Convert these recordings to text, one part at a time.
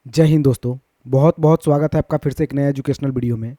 जय हिंद दोस्तों। बहुत बहुत स्वागत है आपका फिर से एक नया एजुकेशनल वीडियो में।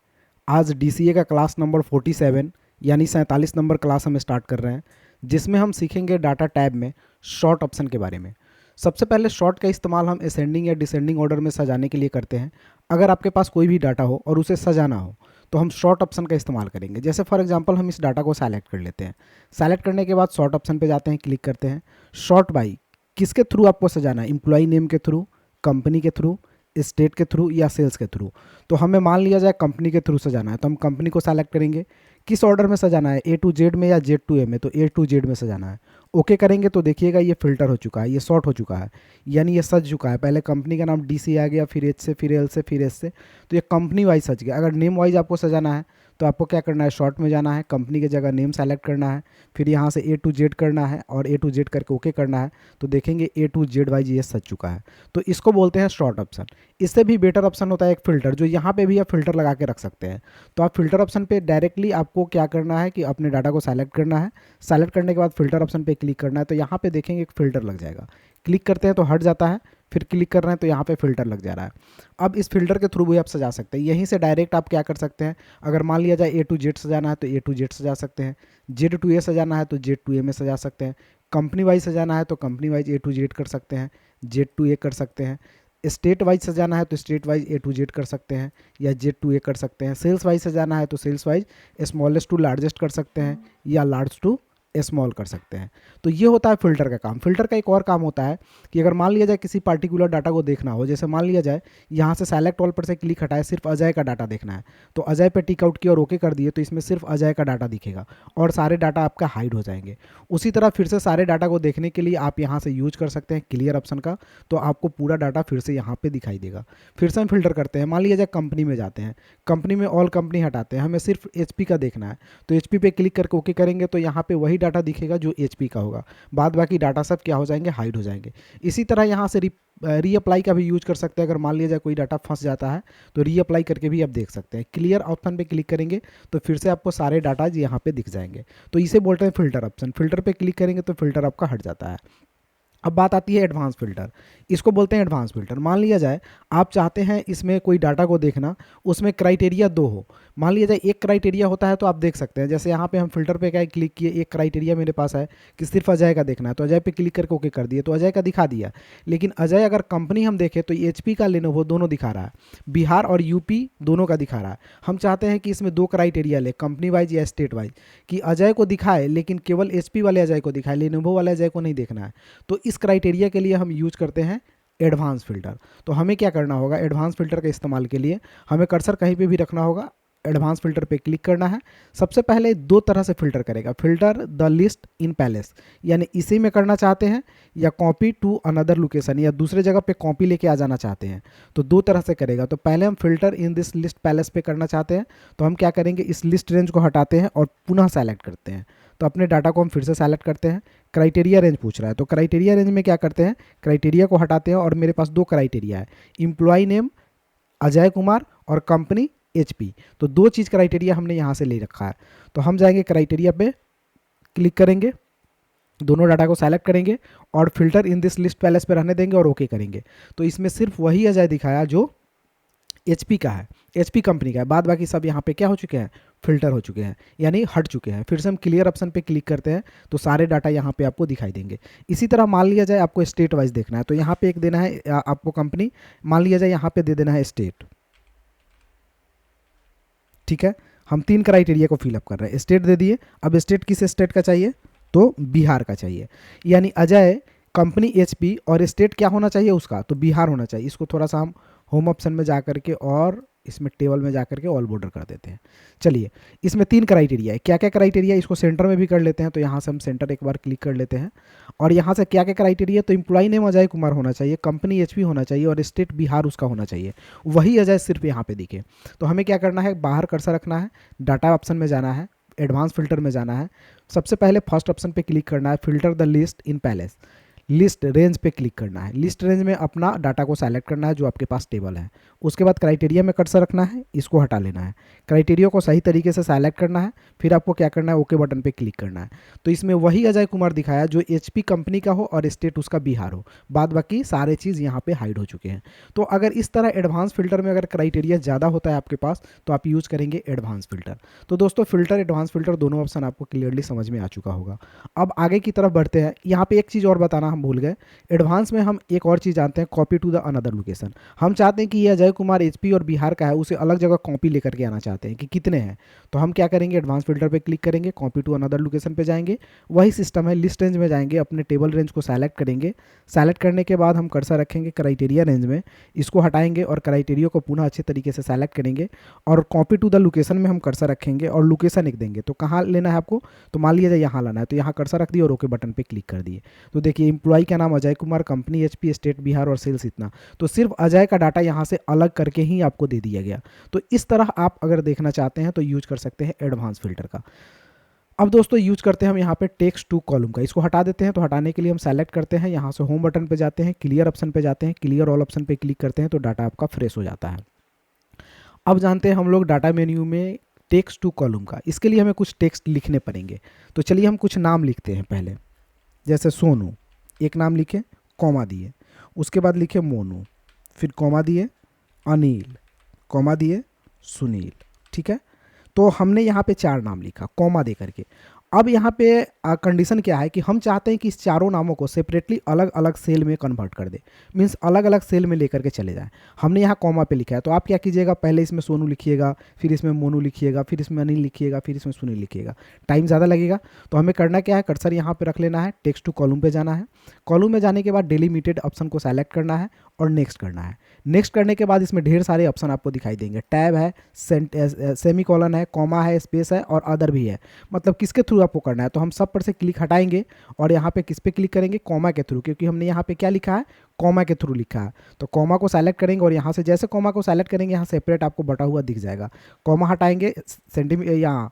आज डीसीए का क्लास नंबर 47 यानी 47 नंबर क्लास हम स्टार्ट कर रहे हैं, जिसमें हम सीखेंगे डाटा टैब में शॉर्ट ऑप्शन के बारे में। सबसे पहले शॉर्ट का इस्तेमाल हम असेंडिंग या डिसेंडिंग ऑर्डर में सजाने के लिए करते हैं। अगर आपके पास कोई भी डाटा हो और उसे सजाना हो तो हम शॉर्ट ऑप्शन का इस्तेमाल करेंगे। जैसे फॉर एग्जांपल हम इस डाटा को सेलेक्ट कर लेते हैं। सेलेक्ट करने के बाद शॉर्ट ऑप्शन पे जाते हैं, क्लिक करते हैं। शॉर्ट बाई किसके थ्रू आपको सजाना है, एम्प्लॉय नेम के थ्रू, कंपनी के थ्रू, स्टेट के थ्रू या सेल्स के थ्रू। तो हमें मान लिया जाए कंपनी के थ्रू सजाना है तो हम कंपनी को सेलेक्ट करेंगे। किस ऑर्डर में सजाना है, ए टू जेड में या जेड टू ए में, तो ए टू जेड में सजाना है। ओके करेंगे तो देखिएगा ये फिल्टर हो चुका है, ये सॉर्ट हो चुका है, यानी ये सज चुका है। पहले कंपनी का नाम डी सी आ गया, फिर एच से, फिर एल से, फिर एस से, तो ये कंपनी वाइज सज गया। अगर नेम वाइज आपको सजाना है तो आपको क्या करना है, शॉर्ट में जाना है, कंपनी की जगह नेम सेलेक्ट करना है, फिर यहाँ से ए टू जेड करना है और ए टू जेड करके ओके करना है। तो देखेंगे ए टू जेड वाइज ये सज चुका है। तो इसको बोलते हैं शॉर्ट ऑप्शन। इससे भी बेटर ऑप्शन होता है एक फ़िल्टर, जो यहाँ पे भी आप फिल्टर लगा के रख सकते हैं। तो आप फिल्टर ऑप्शन पे डायरेक्टली आपको क्या करना है कि अपने डाटा को सेलेक्ट करना है। सेलेक्ट करने के बाद फिल्टर ऑप्शन पे क्लिक करना है, तो यहाँ पे देखेंगे एक फ़िल्टर लग जाएगा। क्लिक करते हैं तो हट जाता है, फिर क्लिक कर रहे हैं तो यहाँ पे फ़िल्टर लग जा रहा है। अब इस फिल्टर के थ्रू भी आप सजा सकते हैं। यहीं से डायरेक्ट आप क्या कर सकते हैं, अगर मान लिया जाए ए टू जेड सजाना है तो ए टू जेड सजा सकते हैं, जेड टू ए सजाना है तो जेड टू ए में सजा सकते हैं, कंपनी वाइज सजाना है तो company wise A to Z कर सकते हैं, जेड टू ए कर सकते हैं, स्टेट वाइज सजाना है तो state wise A to Z कर सकते हैं या जेड टू ए कर सकते हैं, सेल्स वाइज सजाना है तो sales wise smallest to largest कर सकते हैं या लार्ज टू स्मॉल कर सकते हैं। तो ये होता है फिल्टर का काम। फिल्टर का एक और काम होता है कि अगर मान लिया जाए किसी पार्टिकुलर डाटा को देखना हो, जैसे मान लिया जाए यहाँ से सेलेक्ट ऑल पर से क्लिक हटाए, सिर्फ अजय का डाटा देखना है, तो अजय पे टिक आउट किया और ओके कर दिए, तो इसमें सिर्फ अजय का डाटा दिखेगा और सारे डाटा आपका हाइड हो जाएंगे। उसी तरह फिर से सारे डाटा को देखने के लिए आप यहाँ से यूज कर सकते हैं क्लियर ऑप्शन का, तो आपको पूरा डाटा फिर से यहाँ पे दिखाई देगा। फिर से हम फिल्टर करते हैं, मान लिया जाए कंपनी में जाते हैं, कंपनी में ऑल कंपनी हटाते हैं, हमें सिर्फ एचपी का देखना है, तो एचपी पे क्लिक करके ओके करेंगे तो यहाँ पे वही डाटा दिखेगा जो एचपी का होगा, बाद बाकी डाटा सब क्या हो जाएंगे, हाइड हो जाएंगे। इसी तरह यहाँ से रीअप्लाई का भी यूज कर सकते हैं। अगर मान लिया जाए कोई डाटा फंस जाता है तो रीअप्लाई करके भी आप देख सकते हैं। क्लियर ऑप्शन पे क्लिक करेंगे तो फिर से आपको सारे डाटा यहाँ पे दिख जाएंगे। तो इसे बोलते हैं फिल्टर ऑप्शन। फिल्टर पे क्लिक करेंगे तो फिल्टर आपका हट जाता है। अब बात आती है एडवांस फिल्टर। इसको बोलते हैं एडवांस फिल्टर। मान लिया जाए आप चाहते हैं इसमें कोई डाटा को देखना, उसमें क्राइटेरिया दो हो। मान लिया जाए एक क्राइटेरिया होता है तो आप देख सकते हैं, जैसे यहाँ पे हम फिल्टर पे क्या क्लिक किए, एक क्राइटेरिया मेरे पास है कि सिर्फ अजय का देखना है, तो अजय पे क्लिक करके ओके कर दिए तो अजय का दिखा दिया। लेकिन अजय अगर कंपनी हम देखें तो एचपी का, लेनोवो दोनों दिखा रहा है, बिहार और यूपी दोनों का दिखा रहा है। हम चाहते हैं कि इसमें दो क्राइटेरिया ले, कंपनी वाइज या स्टेट वाइज, कि अजय को दिखाए लेकिन केवल एचपी वाले अजय को दिखाए, लेनोवो वाले अजय को नहीं देखना है। तो इस क्राइटेरिया के लिए हम यूज करते हैं एडवांस फिल्टर। तो हमें क्या करना होगा, एडवांस फिल्टर के इस्तेमाल के लिए हमें कर्सर कहीं पे भी रखना होगा, एडवांस फिल्टर पे क्लिक करना है। सबसे पहले दो तरह से फिल्टर करेगा, filter the list in palace, यानी इसी में करना चाहते हैं या कॉपी टू अनदर लोकेशन, या दूसरे जगह पे कॉपी लेके आ जाना चाहते हैं, तो दो तरह से करेगा। तो पहले हम filter in this list palace पे करना चाहते हैं, तो हम क्या करेंगे, इस लिस्ट रेंज को हटाते हैं और पुनः सेलेक्ट करते हैं। तो अपने डाटा को हम फिर से सेलेक्ट करते हैं। क्राइटेरिया रेंज पूछ रहा है तो क्राइटेरिया रेंज में क्या करते हैं, क्राइटेरिया को हटाते हैं और मेरे पास दो क्राइटेरिया है, एम्प्लॉय नेम अजय कुमार और कंपनी एचपी। तो दो चीज़ क्राइटेरिया हमने यहाँ से ले रखा है। तो हम जाएंगे क्राइटेरिया पे क्लिक करेंगे, दोनों डाटा को सेलेक्ट करेंगे और filter in this list palace पे रहने देंगे और ओके करेंगे। तो इसमें सिर्फ वही अजय दिखाया जो एचपी का है, एचपी कंपनी का है, बाद बाकी सब यहाँ पे क्या हो चुके हैं, फिल्टर हो चुके हैं, यानी हट चुके हैं। फिर से हम क्लियर ऑप्शन पे क्लिक करते हैं तो सारे डाटा यहाँ पे आपको दिखाई देंगे। इसी तरह मान लिया जाए आपको स्टेट वाइज देखना है, तो यहाँ पे एक देना है आपको कंपनी, मान लिया जाए यहाँ पे दे देना है स्टेट। ठीक है, हम तीन क्राइटेरिया को फिलअप कर रहे हैं, स्टेट दे दिए। अब स्टेट किस स्टेट का चाहिए, तो बिहार का चाहिए, यानी अजय कंपनी एचपी और स्टेट क्या होना चाहिए उसका, तो बिहार होना चाहिए। इसको थोड़ा सा हम होम ऑप्शन में जा करके और इसमें टेबल में जा करके ऑल बॉर्डर कर देते हैं। चलिए, इसमें तीन क्राइटेरिया है, क्या क्या क्राइटेरिया, इसको सेंटर में भी कर लेते हैं। तो यहाँ से हम सेंटर एक बार क्लिक कर लेते हैं और यहाँ से क्या क्या क्राइटेरिया, तो एम्प्लॉय नेम अजय कुमार होना चाहिए, कंपनी एचपी होना चाहिए और स्टेट बिहार उसका होना चाहिए, वही अजय सिर्फ यहाँ पे दिखे। तो हमें क्या करना है, बाहर कर्सर रखना है, डाटा ऑप्शन में जाना है, एडवांस फिल्टर में जाना है, सबसे पहले फर्स्ट ऑप्शन पे क्लिक करना है, filter the list in palace. List range पे क्लिक करना है। लिस्ट रेंज में अपना डाटा को सेलेक्ट करना है जो आपके पास टेबल है। उसके बाद क्राइटेरिया में कर्सर रखना है, इसको हटा लेना है। क्राइटेरिया को सही तरीके से सेलेक्ट करना है, फिर आपको क्या करना है, ओके बटन पे क्लिक करना है। तो इसमें वही अजय कुमार दिखाया जो एचपी कंपनी का हो और स्टेट उसका बिहार हो, बाद बाकी सारे चीज़ यहाँ पे हाइड हो चुके हैं। तो अगर इस तरह एडवांस फिल्टर में अगर क्राइटेरिया ज़्यादा होता है आपके पास तो आप यूज़ करेंगे एडवांस फिल्टर। तो दोस्तों फिल्टर एडवांस फिल्टर दोनों ऑप्शन आपको क्लियरली समझ में आ चुका होगा। अब आगे की तरफ बढ़ते हैं। यहाँ पे एक चीज़ और बताना हम भूल गए, एडवांस में हम एक और चीज़ जानते हैं, copy to the another location. हम चाहते हैं कि ये अजय कुमार एचपी और बिहार का है, उसे अलग जगह कॉपी लेकर के आना चाहते हैं कि कितने हैं। तो हम क्या करेंगे, एडवांस फिल्टर पे क्लिक करेंगे, कॉपी टू अनदर लोकेशन पे जाएंगे, वही सिस्टम है, लिस्ट रेंज में जाएंगे, अपने टेबल रेंज को सेलेक्ट करेंगे। सेलेक्ट करने के बाद हम कर्सर रखेंगे क्राइटेरिया रेंज में, इसको हटाएंगे और क्राइटेरिया को पुनः अच्छे तरीके से सेलेक्ट करेंगे और कॉपी टू द लोकेशन में हम कर्सर रखेंगे और लोकेशन एक देंगे। तो कहाँ लेना है आपको, तो मान लीजिए यहाँ लाना है, तो यहाँ कर्सर रख दिए और ओके बटन पे क्लिक कर दिए। तो देखिए एम्प्लॉय का नाम Ajay Kumar, company HP, state Bihar और सेल्स इतना। तो सिर्फ अजय का डाटा यहाँ से अलग करके ही आपको दे दिया गया। तो इस तरह आप अगर देखना चाहते हैं तो यूज कर सकते हैं एडवांस फिल्टर का। अब दोस्तों यूज करते हैं हम यहाँ पे टेक्स्ट टू कॉलम का, इसको हटा देते हैं। तो हटाने के लिए हम सेलेक्ट करते हैं, यहाँ से होम बटन पे जाते हैं, क्लियर ऑप्शन पे जाते हैं, क्लियर ऑल ऑप्शन पे क्लिक करते हैं तो डाटा आपका फ्रेश हो जाता है। अब जानते हैं हम लोग डाटा मेन्यू में टेक्स्ट टू कॉलम का, इसके लिए हमें कुछ टेक्स्ट लिखने पड़ेंगे। तो चलिए हम कुछ नाम लिखते हैं पहले, जैसे सोनू, एक नाम लिखे, कॉमा दिए, उसके बाद लिखे मोनू, फिर कॉमा दिए, अनिल, कॉमा दिए, सुनील। ठीक है, तो हमने यहाँ पे 4 नाम लिखा कॉमा दे करके। अब यहाँ पे कंडीशन क्या है कि हम चाहते हैं कि इस चारों नामों को सेपरेटली अलग अलग सेल में कन्वर्ट कर दे, मीन्स अलग अलग सेल में लेकर के चले जाए। हमने यहाँ कॉमा पे लिखा है, तो आप क्या कीजिएगा, पहले इसमें सोनू लिखिएगा, फिर इसमें मोनू लिखिएगा, फिर इसमें अनिल लिखिएगा, फिर इसमें सुनील लिखिएगा। टाइम ज़्यादा लगेगा। तो हमें करना क्या है, कर्सर यहाँ पे रख लेना है, टेक्स्ट टू कॉलम पे जाना है। कॉलम में जाने के बाद डिलीमिटेड ऑप्शन को सेलेक्ट करना है और नेक्स्ट करना है। नेक्स्ट करने के बाद इसमें ढेर सारे ऑप्शन आपको दिखाई देंगे, टैब है, सेमी कॉलन है, कॉमा है, स्पेस है और अदर भी है। मतलब किसके थ्रू आपको करना है, तो हम सब पर से क्लिक हटाएंगे और यहाँ पे किस पे क्लिक करेंगे, कॉमा के थ्रू, क्योंकि हमने यहाँ पे क्या लिखा है, कॉमा के थ्रू लिखा है। तो कॉमा को सेलेक्ट करेंगे और यहाँ से जैसे कॉमा को सेलेक्ट करेंगे यहाँ सेपरेट आपको बटा हुआ दिख जाएगा। कॉमा हटाएंगे, यहाँ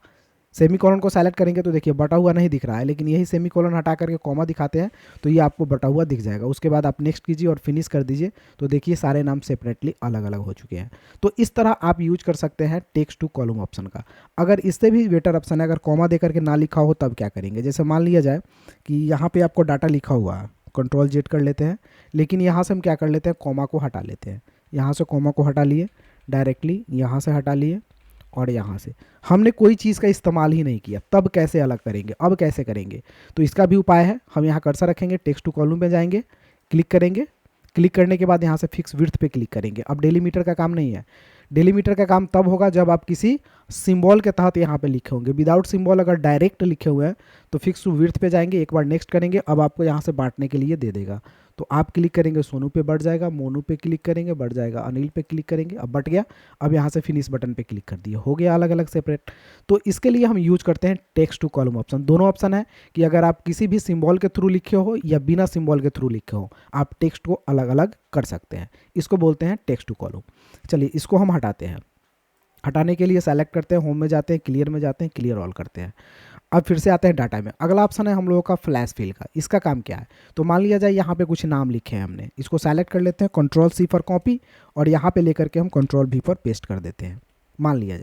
सेमी कॉलन को सेलेक्ट करेंगे तो देखिए बटा हुआ नहीं दिख रहा है, लेकिन यही सेमी कॉलन हटा करके कॉमा दिखाते हैं तो ये आपको बटा हुआ दिख जाएगा। उसके बाद आप नेक्स्ट कीजिए और फिनिश कर दीजिए, तो देखिए सारे नाम सेपरेटली अलग अलग हो चुके हैं। तो इस तरह आप यूज कर सकते हैं टेक्स्ट टू कॉलम ऑप्शन का। अगर इससे भी बेटर ऑप्शन है, अगर कॉमा दे करके ना लिखा हो तब क्या करेंगे, जैसे मान लिया जाए कि यहाँ पर आपको डाटा लिखा हुआ है, कंट्रोल जेड कर लेते हैं, लेकिन यहाँ से हम क्या कर लेते हैं, कॉमा को हटा लेते हैं। यहाँ से कॉमा को हटा लिए, डायरेक्टली यहाँ से हटा लिए और यहाँ से हमने कोई चीज़ का इस्तेमाल ही नहीं किया, तब कैसे अलग करेंगे, अब कैसे करेंगे। तो इसका भी उपाय है, हम यहाँ कर्सर रखेंगे, टेक्स्ट टू कॉलम में जाएंगे, क्लिक करेंगे, क्लिक करने के बाद यहाँ से फिक्स विड्थ पे क्लिक करेंगे। अब डेलीमीटर का काम नहीं है, डेलीमीटर का काम तब होगा जब आप किसी सिंबल के तहत यहाँ पे लिखे होंगे। विदाउट सिंबल अगर डायरेक्ट लिखे हुए हैं तो फिक्स टू विड्थ पे जाएंगे, एक बार नेक्स्ट करेंगे, अब आपको यहाँ से बांटने के लिए दे देगा। तो आप क्लिक करेंगे, सोनू पे बढ़ जाएगा, मोनू पे क्लिक करेंगे, बढ़ जाएगा, अनिल पे क्लिक करेंगे, अब बढ़ गया। अब यहाँ से फिनिश बटन पे क्लिक कर दिए, हो गया अलग अलग सेपरेट। तो इसके लिए हम यूज करते हैं टेक्स्ट टू कॉलम ऑप्शन। दोनों ऑप्शन है कि अगर आप किसी भी सिंबल के थ्रू लिखे हो या बिना सिंबल के थ्रू लिखे हो, आप टेक्स्ट को अलग अलग कर सकते हैं। इसको बोलते हैं टेक्स्ट टू कॉलम। चलिए इसको हम हटाते हैं। हटाने के लिए सेलेक्ट करते हैं, होम में जाते हैं, क्लियर में जाते हैं, क्लियर ऑल करते हैं। अब फिर से आते हैं डाटा में। अगला ऑप्शन है हम लोगों का फ्लैश फिल का। इसका काम क्या है, तो मान लिया जाए यहाँ पे कुछ नाम लिखे हैं हमने, इसको सेलेक्ट कर लेते हैं, कंट्रोल सी फॉर कॉपी और यहाँ पे लेकर के हम कंट्रोल भी फॉर पेस्ट कर देते हैं। मान लिया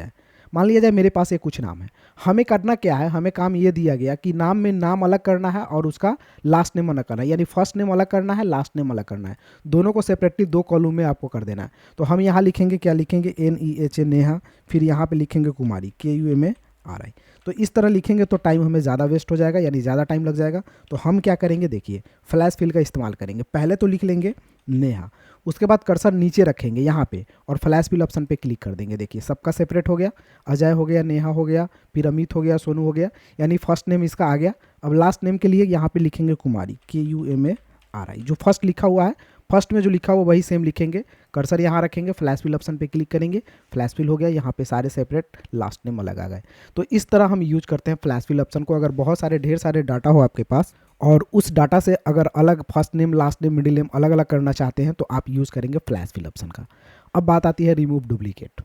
जाए मेरे पास ये कुछ नाम है। हमें करना क्या है, हमें काम ये दिया गया कि नाम में नाम अलग करना है और उसका लास्ट नेम अलग करना है, यानी फर्स्ट नेम अलग करना है, लास्ट नेम अलग करना है। दोनों को सेपरेटली 2 कॉलम में आपको कर देना है। तो हम यहाँ लिखेंगे, क्या लिखेंगे, NEHA नेहा, फिर यहाँ पे लिखेंगे कुमारी, KUMARI। तो इस तरह लिखेंगे तो टाइम हमें ज़्यादा वेस्ट हो जाएगा, यानी ज़्यादा टाइम लग जाएगा। तो हम क्या करेंगे, देखिए फ्लैश फिल का इस्तेमाल करेंगे। पहले तो लिख लेंगे नेहा, उसके बाद कर्सर नीचे रखेंगे यहाँ पे और फ्लैश फिल ऑप्शन पे क्लिक कर देंगे। देखिए सबका सेपरेट हो गया, अजय हो गया, नेहा हो गया, फिर अमित हो गया, सोनू हो गया, यानी फर्स्ट नेम इसका आ गया। अब लास्ट नेम के लिए यहाँ पे लिखेंगे कुमारी, KUMARI। जो फर्स्ट लिखा हुआ है, फर्स्ट में जो लिखा हुआ वही सेम लिखेंगे। कर्सर यहाँ रखेंगे, फ्लैश फिल ऑप्शन पे क्लिक करेंगे, फ्लैश फिल हो गया, यहाँ पे सारे सेपरेट लास्ट नेम अलग आ गए। तो इस तरह हम यूज करते हैं फ्लैश फिल ऑप्शन को। अगर बहुत सारे ढेर सारे डाटा हो आपके पास और उस डाटा से अगर अलग first name, last name, middle name अलग अलग करना चाहते हैं तो आप यूज़ करेंगे फ्लैश फिल ऑप्शन का। अब बात आती है रिमूव डुप्लीकेट।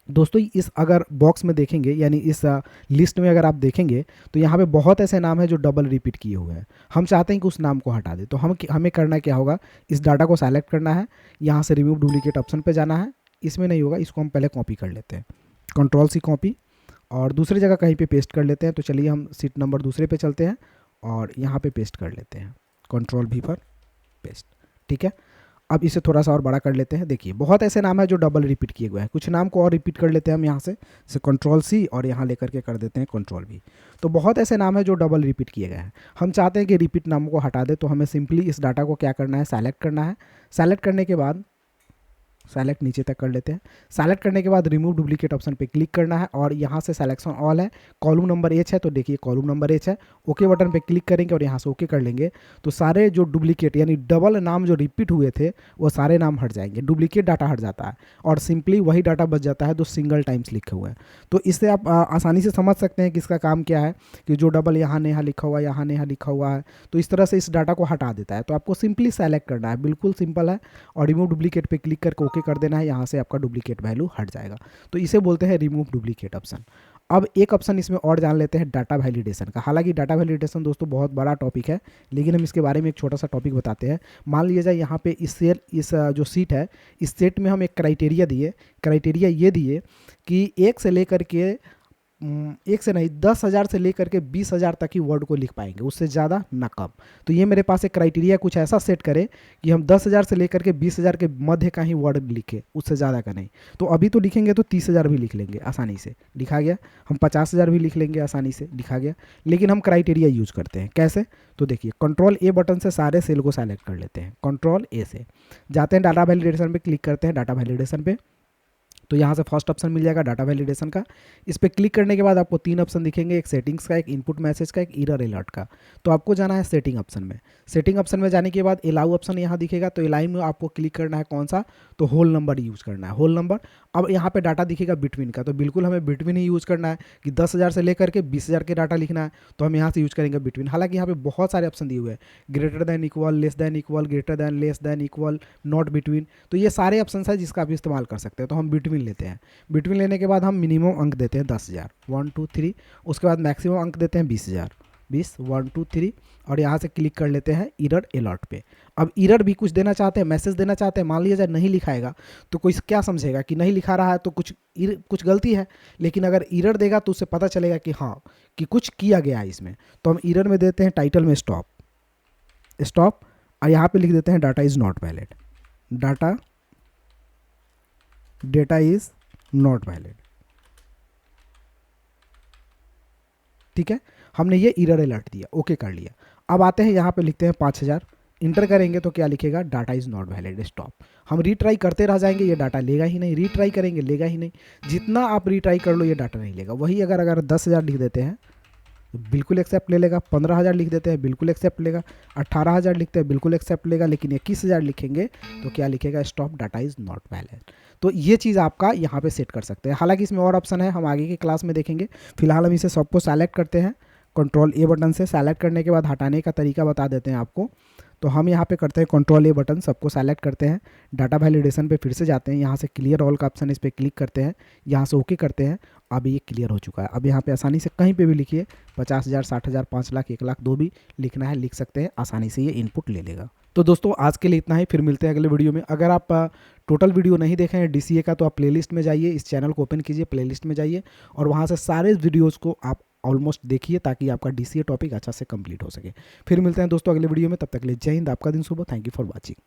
दोस्तों इस अगर बॉक्स में देखेंगे यानी इस लिस्ट में अगर आप देखेंगे तो यहाँ पे बहुत ऐसे नाम हैं जो डबल रिपीट किए हुए हैं। हम चाहते हैं कि उस नाम को हटा दें, तो हमें करना क्या होगा, इस डाटा को सेलेक्ट करना है, यहाँ से रिमूव डुप्लीकेट ऑप्शन पे जाना है। इसमें नहीं होगा, इसको हम पहले कॉपी कर लेते हैं, कंट्रोल सी कॉपी, और दूसरी जगह कहीं पे पेस्ट कर लेते हैं। तो चलिए हम सीट नंबर दूसरे पे चलते हैं और यहाँ पे पेस्ट कर लेते हैं, कंट्रोल भी पर पेस्ट। ठीक है, अब इसे थोड़ा सा और बड़ा कर लेते हैं। देखिए बहुत ऐसे नाम है जो डबल रिपीट किए हुए हैं, कुछ नाम को और रिपीट कर लेते हैं हम यहाँ से, जैसे कंट्रोल सी और यहाँ लेकर के कर देते हैं कंट्रोल भी। तो बहुत ऐसे नाम है जो डबल रिपीट किए गए हैं। हम चाहते हैं कि रिपीट नामों को हटा दे, तो हमें सिंपली इस डाटा को क्या करना है, सेलेक्ट करना है। सेलेक्ट करने के बाद सेलेक्ट नीचे तक कर लेते हैं। सेलेक्ट करने के बाद रिमूव डुप्लीकेट ऑप्शन पे क्लिक करना है और यहाँ से सिलेक्शन ऑल है, कॉलम नंबर एच है, तो देखिए कॉलम नंबर एच है, ओके बटन पे क्लिक करेंगे और यहाँ से ओके कर लेंगे। तो सारे जो डुप्लीकेट यानी डबल नाम जो रिपीट हुए थे वो सारे नाम हट जाएंगे, डुप्लीकेट डाटा हट जाता है और सिंपली वही डाटा बच जाता है जो सिंगल टाइम्स लिखे हुए हैं। तो इससे आप आसानी से समझ सकते हैं कि इसका काम क्या है, कि जो डबल यहाँ नेहा लिखा हुआ है, यहाँ नेहा लिखा हुआ है, तो इस तरह से इस डाटा को हटा देता है। तो आपको सिंपली सेलेक्ट करना है, बिल्कुल सिंपल है, और रिमूव डुप्लीकेट पे क्लिक करके ओके कर देना है, यहाँ से आपका डुप्लीकेट वैल्यू हट जाएगा। तो इसे बोलते हैं रिमूव डुप्लीकेट ऑप्शन। अब एक ऑप्शन इसमें और जान लेते हैं डाटा वैलिडेशन का। हालांकि डाटा वैलिडेशन दोस्तों बहुत बड़ा टॉपिक है, लेकिन हम इसके बारे में एक छोटा सा टॉपिक बताते हैं। मान लीजिए यहाँ पे इस जो सीट है, इस सेट में हम एक क्राइटेरिया दिए, क्राइटेरिया ये दिए कि 1 से लेकर के 1 से नहीं 10,000 से लेकर के 20,000 तक ही वर्ड को लिख पाएंगे, उससे ज़्यादा ना कम। तो ये मेरे पास एक क्राइटेरिया कुछ ऐसा सेट करे कि हम 10,000 से लेकर के 20,000 के मध्य का ही वर्ड लिखे, उससे ज़्यादा का नहीं। तो अभी तो लिखेंगे तो 30,000 भी लिख लेंगे, आसानी से लिखा गया। हम 50,000 भी लिख लेंगे, आसानी से लिखा गया। लेकिन हम क्राइटेरिया यूज करते हैं, कैसे? तो देखिए कंट्रोल ए बटन से सारे सेल को सेलेक्ट कर लेते हैं, कंट्रोल ए से जाते हैं, डाटा वैलिडेशन पे क्लिक करते हैं। डाटा वैलिडेशन पे तो यहाँ से फर्स्ट ऑप्शन मिल जाएगा डाटा वैलिडेशन का। इस पर क्लिक करने के बाद आपको 3 ऑप्शन दिखेंगे, एक सेटिंग्स का, एक इनपुट मैसेज का, एक एरर अलर्ट का। तो आपको जाना है सेटिंग ऑप्शन में। सेटिंग ऑप्शन में जाने के बाद अलाउ ऑप्शन यहाँ दिखेगा, तो अलाउ में आपको क्लिक करना है, कौन सा? तो होल नंबर यूज़ करना है, होल नंबर। अब यहाँ पे डाटा दिखेगा बिटवीन का, तो बिल्कुल हमें बिटवीन ही यूज़ करना है कि 10,000 से लेकर के 20,000 के डाटा लिखना है, तो हम यहाँ से यूज़ करेंगे बिटवीन। हालांकि यहाँ पे बहुत सारे ऑप्शन दिए हुए हैं, greater than equal, less than equal, greater than, less than equal, not between. तो ये सारे ऑप्शन है जिसका आप इस्तेमाल कर सकते हैं। तो हम बिटवीन लेते हैं। बिटवीन लेने के बाद हम मिनिमम अंक देते हैं 10,000, 1 2 3। उसके बाद मैक्सिमम अंक देते हैं 20,000, 20, 1 2 3, और यहाँ से क्लिक कर लेते हैं एरर अलर्ट पे। अब एरर भी कुछ देना चाहते हैं, मैसेज देना चाहते हैं, मान लीजिए जब नहीं लिखाएगा तो कोई क्या समझेगा कि नहीं लिखा रहा है तो कुछ गलती है। लेकिन अगर एरर देगा तो उससे पता चलेगा कि हाँ, कि कुछ किया गया है इसमें। तो हम एरर में देते हैं टाइटल में स्टॉप, स्टॉप, और यहाँ पे लिख देते हैं data is not valid, data is not valid. ठीक है, हमने ये एरर अलर्ट दिया, ओके कर लिया। अब आते हैं यहाँ पे लिखते हैं 5,000, इंटर करेंगे तो क्या लिखेगा? Data is not valid, stop. हम रीट्राई करते रह जाएंगे, ये डाटा लेगा ही नहीं, रीट्राई करेंगे लेगा ही नहीं। जितना आप रीट्राई कर लो ये डाटा नहीं लेगा। वही अगर 10,000 लिख देते हैं तो बिल्कुल एक्सेप्ट ले लेगा, 15,000 लिख देते हैं बिल्कुल एक्सेप्ट लेगा, 18,000 लिखते हैं बिल्कुल एक्सेप्ट लेगा, लेकिन 21,000 लिखेंगे तो क्या लिखेगा? Stop, data is not valid. तो ये चीज़ आपका यहाँ पे सेट कर सकते हैं। हालांकि इसमें और ऑप्शन है, हम आगे की क्लास में देखेंगे। फिलहाल हम इसे सबको सेलेक्ट करते हैं, कंट्रोल ए बटन से। सेलेक्ट करने के बाद हटाने का तरीका बता देते हैं आपको। तो हम यहाँ पे करते हैं कंट्रोल ए बटन, सबको सेलेक्ट करते हैं, डाटा वैलिडेशन पे फिर से जाते हैं, यहाँ से क्लियर ऑल का ऑप्शन, इस पर क्लिक करते हैं, यहाँ से ओके करते हैं। अब ये क्लियर हो चुका है। अब यहाँ पे आसानी से कहीं पे भी लिखिए, 50,000, 60,000, 5 लाख, 1 लाख, 2 भी लिखना है लिख सकते हैं, आसानी से ये इनपुट ले लेगा। तो दोस्तों आज के लिए इतना ही, फिर मिलते हैं अगले वीडियो में। अगर आप टोटल वीडियो नहीं देखे हैं डीसीए का तो आप प्लेलिस्ट में जाइए, इस चैनल को ओपन कीजिए, प्लेलिस्ट में जाइए और वहाँ से सारे वीडियोज़ को आप ऑलमोस्ट देखिए, ताकि आपका डीसीए टॉपिक अच्छा से कंप्लीट हो सके। फिर मिलते हैं दोस्तों अगले वीडियो में, तब तक के लिए जय हिंद, आपका दिन शुभ हो। Thank you for watching.